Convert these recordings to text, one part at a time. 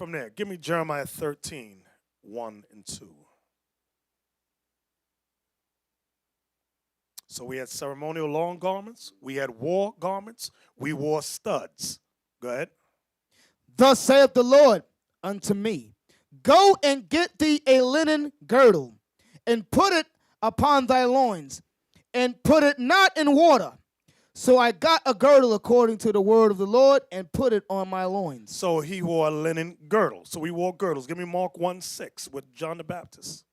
from there. Give me Jeremiah 13, 1 and 2. So we had ceremonial long garments. We had war garments. We wore studs. Go ahead. Thus saith the Lord unto me, go and get thee a linen girdle, and put it upon thy loins, and put it not in water. So I got a girdle according to the word of the Lord, and put it on my loins. So he wore a linen girdle. So we wore girdles. Give me Mark 1:6 with John the Baptist.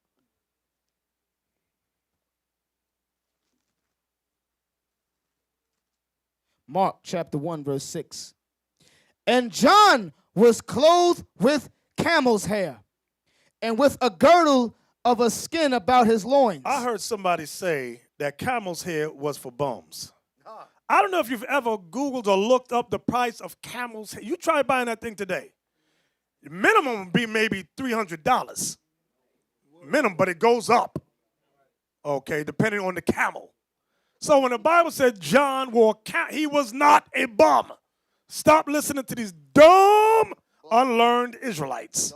Mark chapter 1, verse 6. And John was clothed with camel's hair, and with a girdle of a skin about his loins. I heard somebody say that camel's hair was for bums. I don't know if you've ever Googled or looked up the price of camel's hair. You try buying that thing today. The minimum would be maybe $300. Minimum, but it goes up. Okay, depending on the camel. So when the Bible said John wore he was not a bum. Stop listening to these dumb, unlearned Israelites.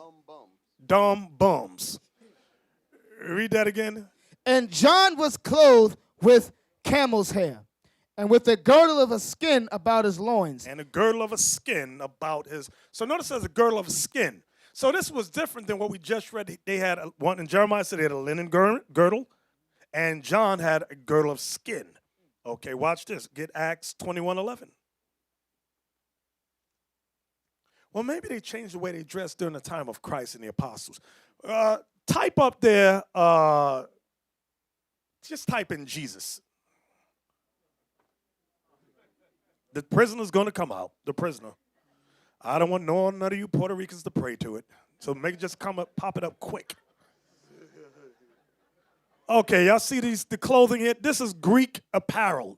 Dumb bums. Read that again. And John was clothed with camel's hair, and with a girdle of a skin about his loins. And a girdle of a skin about his. So notice there's a girdle of a skin. So this was different than what we just read. They had one, and Jeremiah said they had a linen girdle, and John had a girdle of skin. Okay, watch this. Get Acts 21:11. Well, maybe they changed the way they dressed during the time of Christ and the apostles. Type up there, just type in Jesus. The prisoner's going to come out, the prisoner. I don't want none of you Puerto Ricans to pray to it. So make it just come up, pop it up quick. Okay, y'all see the clothing here? This is Greek apparel.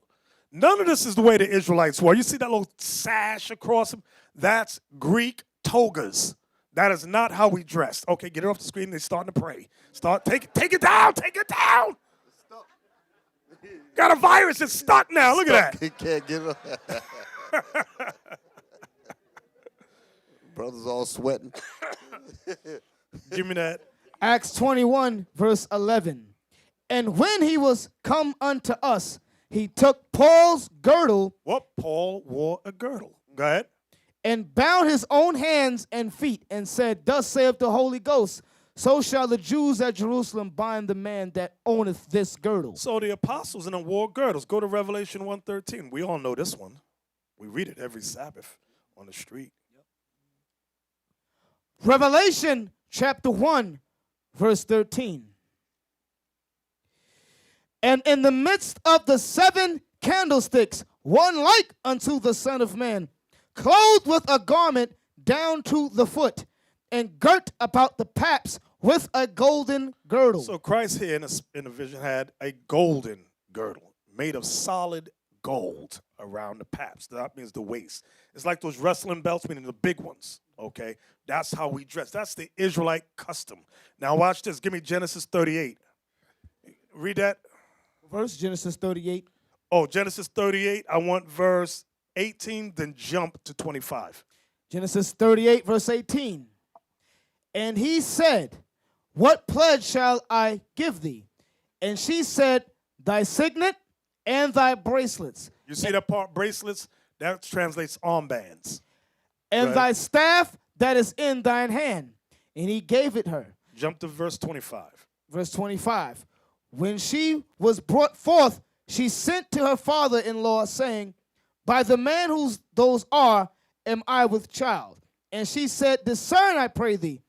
None of this is the way the Israelites wore. You see that little sash across them? That's Greek togas. That is not how we dressed. Okay, get it off the screen. They're starting to pray. Take it down. Take it down. Got a virus. It's stuck now. Look at that. He can't get it. Brothers all sweating. Give me that. Acts 21, verse 11. And when he was come unto us, he took Paul's girdle. Well, Paul wore a girdle. Go ahead. And bound his own hands and feet, and said, thus saith the Holy Ghost, so shall the Jews at Jerusalem bind the man that owneth this girdle. So the apostles in them wore girdles. Go to Revelation 1:13. We all know this one. We read it every Sabbath on the street. Revelation chapter 1, verse 13. And in the midst of the 7 candlesticks, one like unto the Son of Man, clothed with a garment down to the foot, and girt about the paps with a golden girdle. So Christ here in the vision had a golden girdle made of solid gold around the paps. That means the waist. It's like those wrestling belts, meaning the big ones. Okay, that's how we dress. That's the Israelite custom. Now watch this. Give me Genesis 38. Read that. Verse Genesis 38. Oh, Genesis 38. I want verse 18, then jump to 25. Genesis 38, verse 18. And he said, what pledge shall I give thee? And she said, thy signet and thy bracelets. You see that part, bracelets? That translates armbands. And thy staff that is in thine hand. And he gave it her. Jump to verse 25. Verse 25. When she was brought forth, she sent to her father-in-law, saying, by the man whose those are, am I with child. And she said, discern, I pray thee,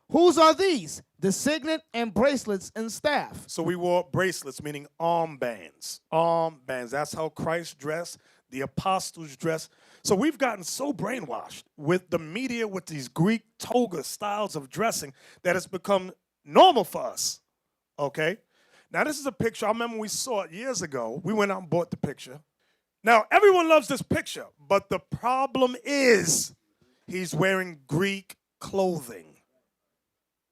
whose are these? The signet and bracelets and staff. So we wore bracelets, meaning armbands. Armbands. That's how Christ dressed. The apostles dressed. So we've gotten so brainwashed with the media, with these Greek toga styles of dressing, that it's become normal for us. Okay? Now, this is a picture. I remember we saw it years ago. We went out and bought the picture. Now, everyone loves this picture, but the problem is he's wearing Greek clothing.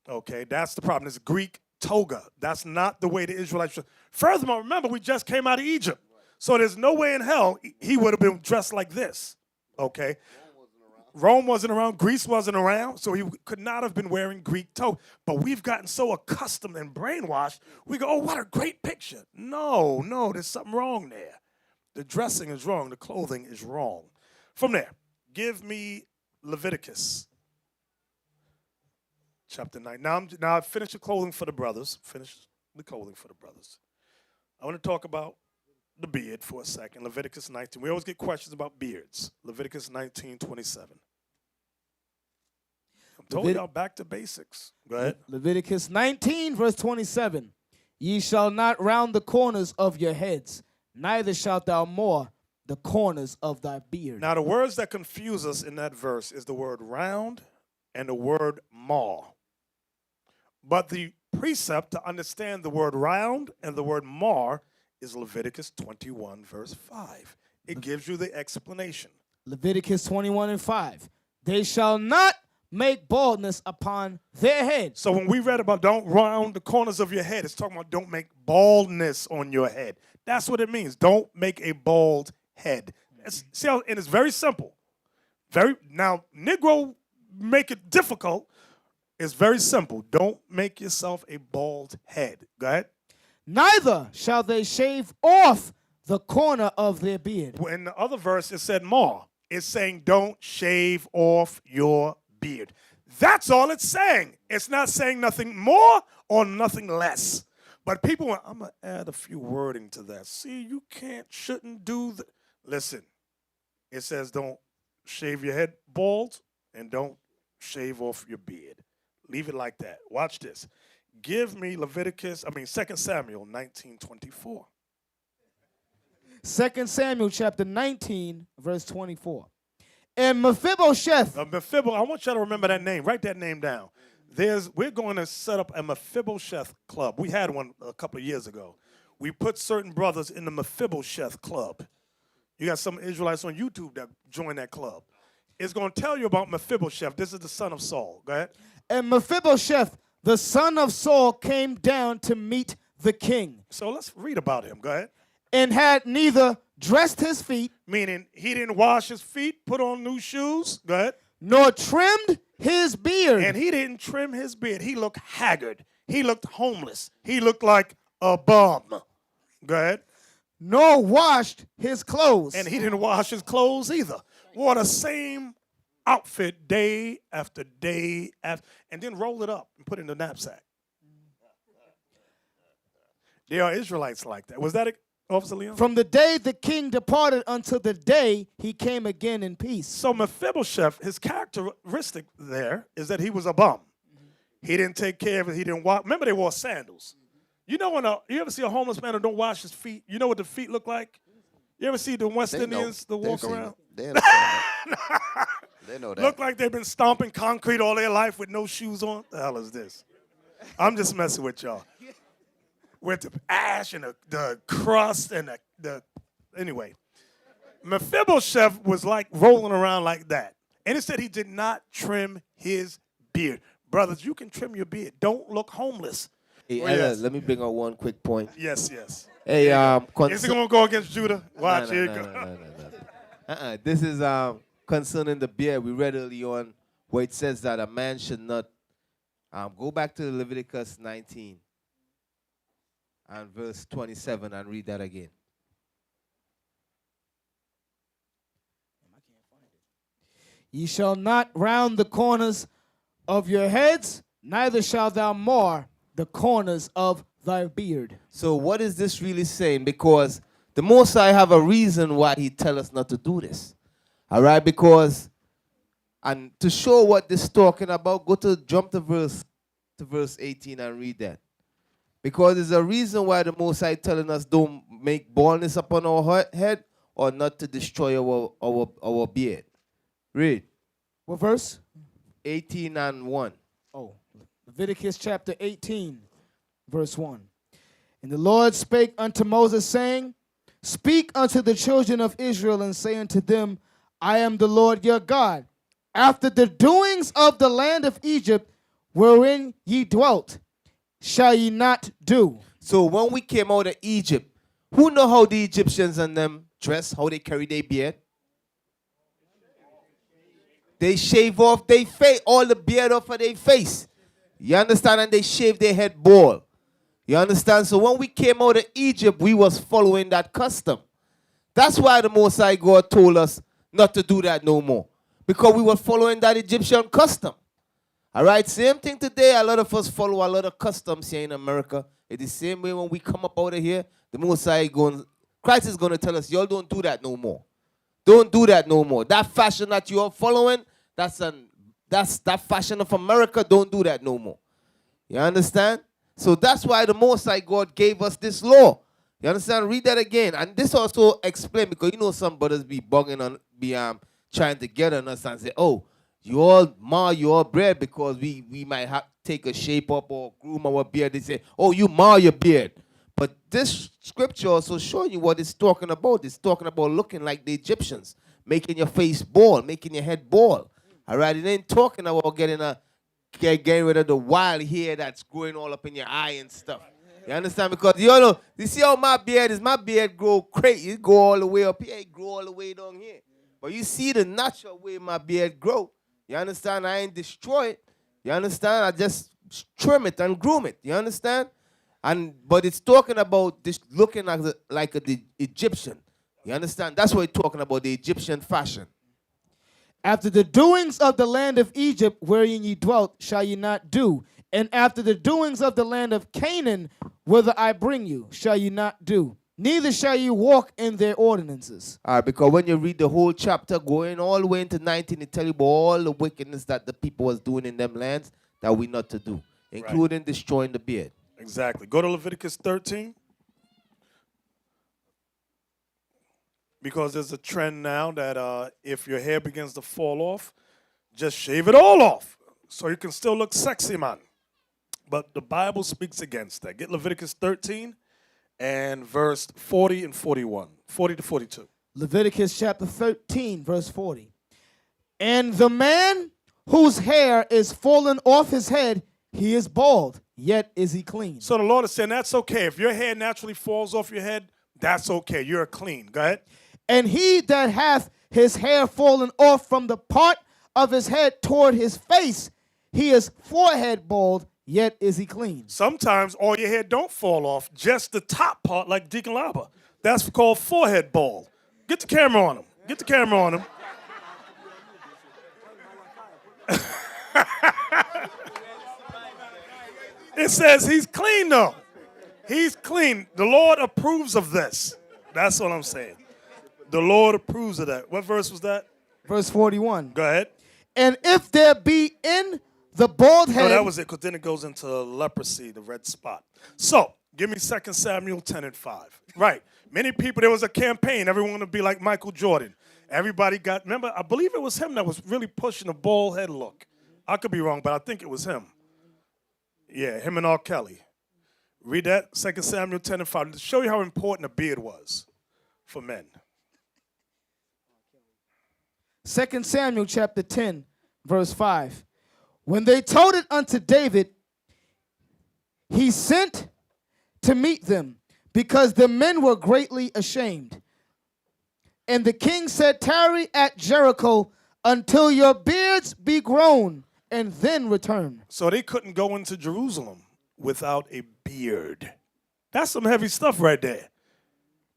Okay, that's the problem. It's Greek toga. That's not the way the Israelites dress. Furthermore, remember, we just came out of Egypt. So there's no way in hell he would have been dressed like this. Okay? Rome wasn't around, Greece wasn't around, so he could not have been wearing Greek toga. But we've gotten so accustomed and brainwashed, we go, oh, what a great picture. No, there's something wrong there. The dressing is wrong, the clothing is wrong. From there, give me Leviticus chapter 9. Now I've finished the clothing for the brothers. I want to talk about the beard for a second. Leviticus 19. We always get questions about beards. Leviticus 19:27. I'm telling y'all back to basics. Go ahead. Leviticus 19, verse 27. Ye shall not round the corners of your heads, neither shalt thou more the corners of thy beard. Now, the words that confuse us in that verse is the word round and the word maw. But the precept to understand the word round and the word maw is Leviticus 21, verse 5. It gives you the explanation. Leviticus 21 and 5. They shall not make baldness upon their head. So when we read about don't round the corners of your head, it's talking about don't make baldness on your head. That's what it means. Don't make a bald head. See how, and it's very simple. Now, Negro make it difficult. It's very simple. Don't make yourself a bald head. Go ahead. Neither shall they shave off the corner of their beard. In the other verse, it said maw. It's saying don't shave off your beard. That's all it's saying. It's not saying nothing more or nothing less. But people, I'm going to add a few wording to that. See, you shouldn't do that. Listen, it says don't shave your head bald and don't shave off your beard. Leave it like that. Watch this. Give me 2 Samuel 19:24. 2 Samuel chapter 19, verse 24. And Mephibosheth. I want you to remember that name. Write that name down. We're going to set up a Mephibosheth club. We had one a couple of years ago. We put certain brothers in the Mephibosheth club. You got some Israelites on YouTube that join that club. It's going to tell you about Mephibosheth. This is the son of Saul. Go ahead. And Mephibosheth, the son of Saul, came down to meet the king. So let's read about him. Go ahead. And had neither dressed his feet, meaning he didn't wash his feet, put on new shoes. Go ahead. Nor trimmed his beard. And he didn't trim his beard. He looked haggard. He looked homeless. He looked like a bum. Go ahead. Nor washed his clothes. And he didn't wash his clothes either. Wore the same outfit day after day after, and then roll it up and put it in the knapsack. There are Israelites like that. Was that it, Officer Leon? From the day the king departed until the day he came again in peace. So Mephibosheth, his characteristic there is that he was a bum. He didn't take care of it. He didn't wash. Remember, they wore sandals. You know when you ever see a homeless man who don't wash his feet? You know what the feet look like? You ever see the West Indians that walk around? They know that. Look like they've been stomping concrete all their life with no shoes on. The hell is this? I'm just messing with y'all. With the ash and the crust and anyway. Mephibosheth was like rolling around like that. And it said he did not trim his beard. Brothers, you can trim your beard. Don't look homeless. Hey, yes. let me bring out one quick point. Yes. Hey, is it going to go against Judah? Watch, here you go. No. This is concerning the beard. We read early on where it says that a man should not go back to Leviticus 19 and verse 27 and read that again. Ye shall not round the corners of your heads, neither shalt thou mar the corners of thy beard. So what is this really saying? Because the Most High have a reason why he tell us not to do this. All right, because, and to show what this is talking about, jump to verse 18 and read that. Because there's a reason why the Most High telling us don't make baldness upon our head or not to destroy our beard. Read. What verse? 18 and 1. Oh, Leviticus chapter 18, verse 1. And the Lord spake unto Moses, saying, Speak unto the children of Israel, and say unto them, I am the Lord your God. After the doings of the land of Egypt, wherein ye dwelt, shall ye not do. So when we came out of Egypt, who know how the Egyptians and them dress, how they carry their beard? They shave off their face, all the beard off of their face. You understand? And they shave their head bald. You understand? So when we came out of Egypt, we was following that custom. That's why the Most High God told us not to do that no more. Because we were following that Egyptian custom. All right? Same thing today. A lot of us follow a lot of customs here in America. It's the same way when we come up out of here, the Most High Christ is going to tell us, y'all don't do that no more. Don't do that no more. That fashion that you are following, that's that fashion of America. Don't do that no more. You understand? So that's why the Most High God gave us this law. You understand? Read that again. And this also explain, because you know some brothers be bugging on, trying to get on us and say, oh, you all mar your beard because we might have take a shape up or groom our beard. They say, oh, you mar your beard. But this scripture also showing you what it's talking about. It's talking about looking like the Egyptians, making your face bald, making your head bald. All right? It ain't talking about getting rid of the wild hair that's growing all up in your eye and stuff. You understand? Because you see how my beard grow crazy. It go all the way up here, it grow all the way down here. But you see the natural way my beard grow. You understand? I ain't destroy it. You understand? I just trim it and groom it. You understand? But it's talking about this looking like the Egyptian. You understand? That's what it's talking about, the Egyptian fashion. After the doings of the land of Egypt wherein ye dwelt shall ye not do, and after the doings of the land of Canaan whither I bring you shall ye not do, neither shall ye walk in their ordinances. All right, because when you read the whole chapter going all the way into 19, it tell you about all the wickedness that the people was doing in them lands that we not to do, including destroying the beard. Exactly. Go to Leviticus 13. Because there's a trend now that if your hair begins to fall off, just shave it all off so you can still look sexy, man. But the Bible speaks against that. Get Leviticus 13 and verse 40 and 41, 40 to 42. Leviticus chapter 13, verse 40. And the man whose hair is fallen off his head, he is bald, yet is he clean. So the Lord is saying that's okay. If your hair naturally falls off your head, that's okay. You're clean. Go ahead. And he that hath his hair fallen off from the part of his head toward his face, he is forehead bald, yet is he clean. Sometimes all your hair don't fall off, just the top part like Deacon Laba. That's called forehead bald. Get the camera on him. Get the camera on him. It says he's clean though. He's clean. The Lord approves of this. That's what I'm saying. The Lord approves of that. What verse was that? Verse 41. Go ahead. And if there be in the bald head. No, that was it, because then it goes into leprosy, the red spot. So, give me 2 Samuel 10 and 5. Right. Many people, there was a campaign. Everyone wanted to be like Michael Jordan. Everybody remember, I believe it was him that was really pushing the bald head look. I could be wrong, but I think it was him. Yeah, him and R. Kelly. Read that, 2 Samuel 10 and 5, to show you how important a beard was for men. 2 Samuel chapter 10, verse 5. When they told it unto David, he sent to meet them, because the men were greatly ashamed. And the king said, tarry at Jericho until your beards be grown, and then return. So they couldn't go into Jerusalem without a beard. That's some heavy stuff right there.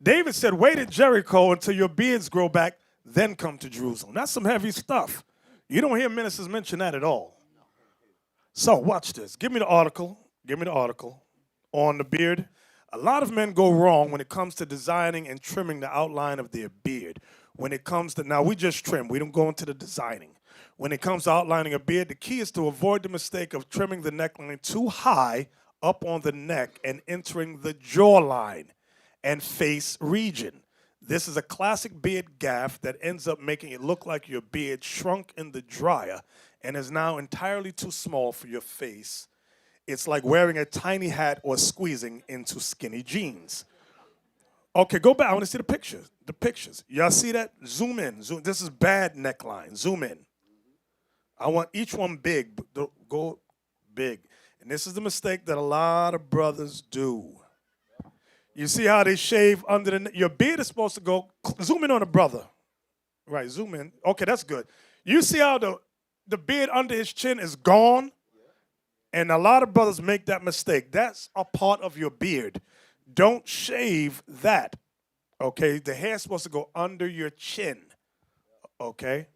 David said, wait at Jericho until your beards grow back, then come to Jerusalem. That's some heavy stuff. You don't hear ministers mention that at all. So watch this. Give me the article. Give me the article on the beard. A lot of men go wrong when it comes to designing and trimming the outline of their beard. When it comes to, now we just trim. We don't go into the designing. When it comes to outlining a beard, the key is to avoid the mistake of trimming the neckline too high up on the neck and entering the jawline and face region. This is a classic beard gaffe that ends up making it look like your beard shrunk in the dryer and is now entirely too small for your face. It's like wearing a tiny hat or squeezing into skinny jeans. Okay, go back. I want to see the pictures. The pictures. Y'all see that? Zoom in. Zoom. This is bad neckline. Zoom in. I want each one big. Go big. And this is the mistake that a lot of brothers do. You see how they shave under the neck? Your beard is supposed to go. Zoom in on a brother. Right, zoom in. Okay, that's good. You see how the beard under his chin is gone? And a lot of brothers make that mistake. That's a part of your beard. Don't shave that. Okay? The hair's supposed to go under your chin. Okay?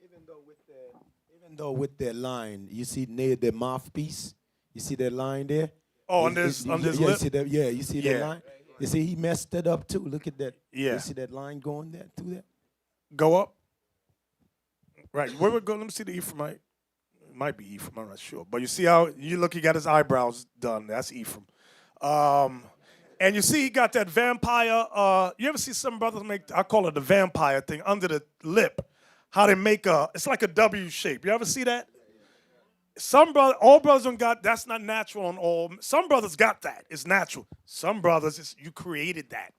Even though with that line, you see near the mouthpiece, you see that line there? Oh, on this yeah, lip? You see that, you see Yeah. that line? You see he messed it up too. Look at that. Yeah. You see that line going there through there? Go up. Right. Where we go? Let me see the Ephraimite. It might be Ephraim. I'm not sure. But you see how you look, he got his eyebrows done. That's Ephraim. And you see he got that vampire. You ever see some brothers make, I call it the vampire thing, under the lip. How they make it's like a W shape. You ever see that? All brothers don't got, that's not natural on all. Some brothers got that. It's natural. Some brothers, you created that.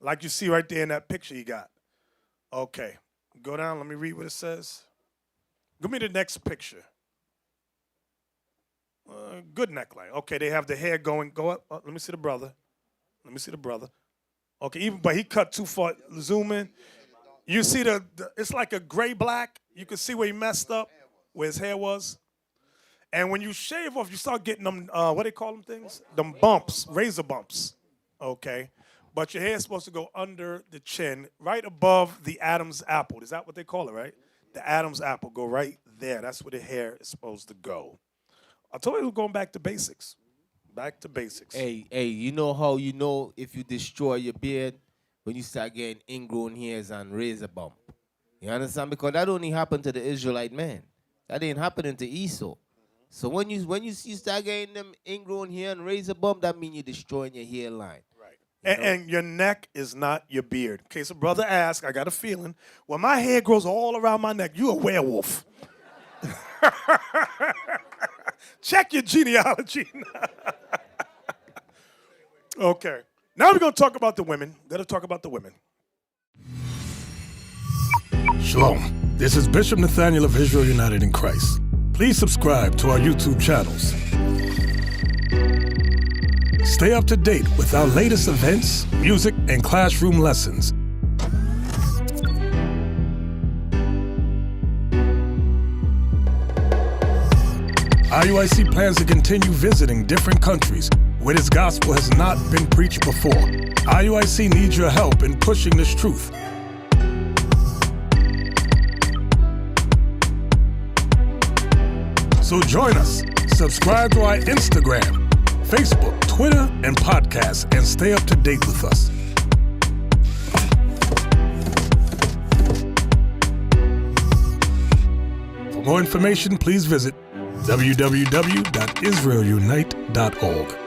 Like you see right there in that picture you got. Okay. Go down. Let me read what it says. Give me the next picture. Good neckline. Okay, they have the hair going. Go up. Let me see the brother. Okay, but he cut too far. Zoom in. You see it's like a gray-black. You can see where he messed up, where his hair was. And when you shave off, you start getting them, what do they call them things? Them bumps, razor bumps. Okay. But your hair is supposed to go under the chin, right above the Adam's apple. Is that what they call it, right? The Adam's apple, go right there. That's where the hair is supposed to go. I told you we're going back to basics. Back to basics. Hey, you know how you know if you destroy your beard? When you start getting ingrown hairs and razor bump. You understand? Because that only happened to the Israelite man. That didn't happen to Esau. So when you start getting them ingrown hair and razor bump, that means you're destroying your hairline. Right. And your neck is not your beard. In case a brother asks, I got a feeling, well, my hair grows all around my neck. You a werewolf. Check your genealogy. Okay. Now we're going to talk about the women. Shalom. This is Bishop Nathanyel of Israel United in Christ. Please subscribe to our YouTube channels. Stay up to date with our latest events, music, and classroom lessons. IUIC plans to continue visiting different countries where this gospel has not been preached before. IUIC needs your help in pushing this truth. So join us. Subscribe to our Instagram, Facebook, Twitter, and podcasts, and stay up to date with us. For more information, please visit www.israelunite.org.